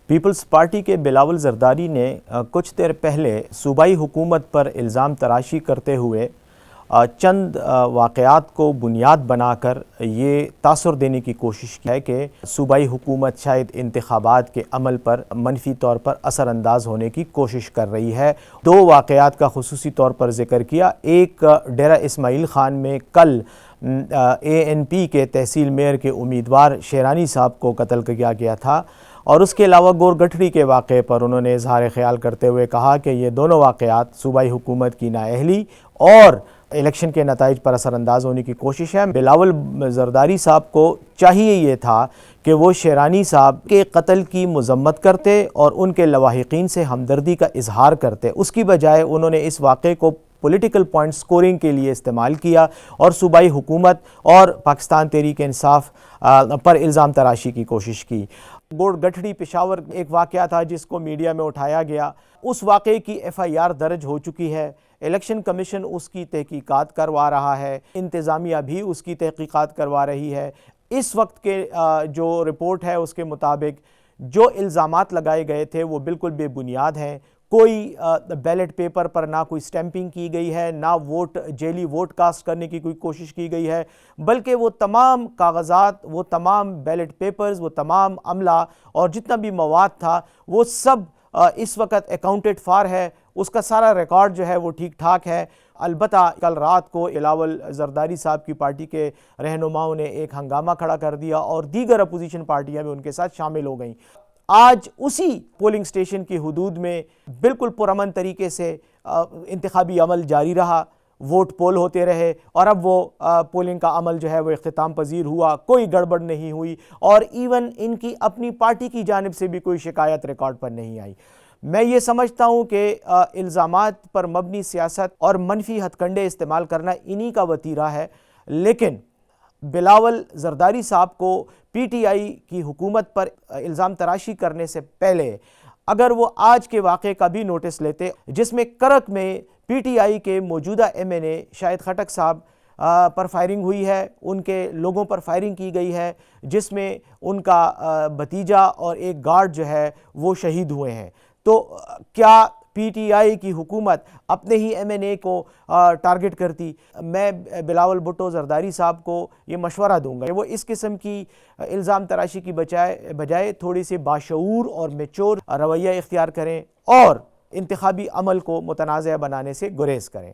Peoples party کے بلاول زرداری نے کچھ دیر پہلے صوبائی حکومت پر الزام تراشی کرتے ہوئے چند واقعات کو بنیاد بنا کر یہ تاثر دینے کی کوشش کی ہے کہ صوبائی حکومت شاید انتخابات کے عمل پر منفی طور پر اثر انداز ہونے کی کوشش کر رہی ہے۔ دو واقعات کا خصوصی طور پر ذکر کیا۔ ایک ڈیرہ اسماعیل خان میں کل ANP کے تحصیل میئر کے امیدوار شیرانی صاحب کو قتل کیا گیا تھا، اور اس کے علاوہ گور گٹھڑی کے واقعے پر انہوں نے اظہار خیال کرتے ہوئے کہا کہ یہ دونوں واقعات صوبائی حکومت کی نااہلی اور الیکشن کے نتائج پر اثر انداز ہونے کی کوشش ہے۔ بلاول زرداری صاحب کو چاہیے یہ تھا کہ وہ شیرانی صاحب کے قتل کی مذمت کرتے اور ان کے لواحقین سے ہمدردی کا اظہار کرتے، اس کی بجائے انہوں نے اس واقعے کو پولیٹیکل پوائنٹ سکورنگ کے لیے استعمال کیا اور صوبائی حکومت اور پاکستان تحریک انصاف پر الزام تراشی کی کوشش کی۔ گور گٹھڑی پشاور ایک واقعہ تھا جس کو میڈیا میں اٹھایا گیا، اس واقعے کی FIR درج ہو چکی ہے، الیکشن کمیشن اس کی تحقیقات کروا رہا ہے، انتظامیہ بھی اس کی تحقیقات کروا رہی ہے۔ اس وقت کے جو رپورٹ ہے اس کے مطابق جو الزامات لگائے گئے تھے وہ بالکل بے بنیاد ہیں۔ کوئی بیلٹ پیپر پر نہ کوئی سٹیمپنگ کی گئی ہے، نہ جعلی ووٹ کاسٹ کرنے کی کوئی کوشش کی گئی ہے، بلکہ وہ تمام کاغذات، وہ تمام بیلٹ پیپرز، وہ تمام عملہ اور جتنا بھی مواد تھا وہ سب اس وقت اکاؤنٹڈ فار ہے، اس کا سارا ریکارڈ جو ہے وہ ٹھیک ٹھاک ہے۔ البتہ کل رات کو بلاول زرداری صاحب کی پارٹی کے رہنماؤں نے ایک ہنگامہ کھڑا کر دیا اور دیگر اپوزیشن پارٹیاں بھی ان کے ساتھ شامل ہو گئیں۔ آج اسی پولنگ سٹیشن کی حدود میں بالکل پرامن طریقے سے انتخابی عمل جاری رہا، ووٹ پول ہوتے رہے، اور اب وہ پولنگ کا عمل جو ہے وہ اختتام پذیر ہوا، کوئی گڑبڑ نہیں ہوئی، اور ایون ان کی اپنی پارٹی کی جانب سے بھی کوئی شکایت ریکارڈ پر نہیں آئی۔ میں یہ سمجھتا ہوں کہ الزامات پر مبنی سیاست اور منفی ہتھ کنڈے استعمال کرنا انہی کا وتیرہ ہے، لیکن بلاول زرداری صاحب کو PTI کی حکومت پر الزام تراشی کرنے سے پہلے اگر وہ آج کے واقعے کا بھی نوٹس لیتے، جس میں کرک میں PTI کے موجودہ MNA شاہد خٹک صاحب پر فائرنگ ہوئی ہے، ان کے لوگوں پر فائرنگ کی گئی ہے، جس میں ان کا بھتیجا اور ایک گارڈ جو ہے وہ شہید ہوئے ہیں، تو کیا PTI کی حکومت اپنے ہی MNA کو ٹارگٹ کرتی؟ میں بلاول بھٹو زرداری صاحب کو یہ مشورہ دوں گا کہ وہ اس قسم کی الزام تراشی کی بجائے تھوڑی سی باشعور اور میچور رویہ اختیار کریں اور انتخابی عمل کو متنازع بنانے سے گریز کریں۔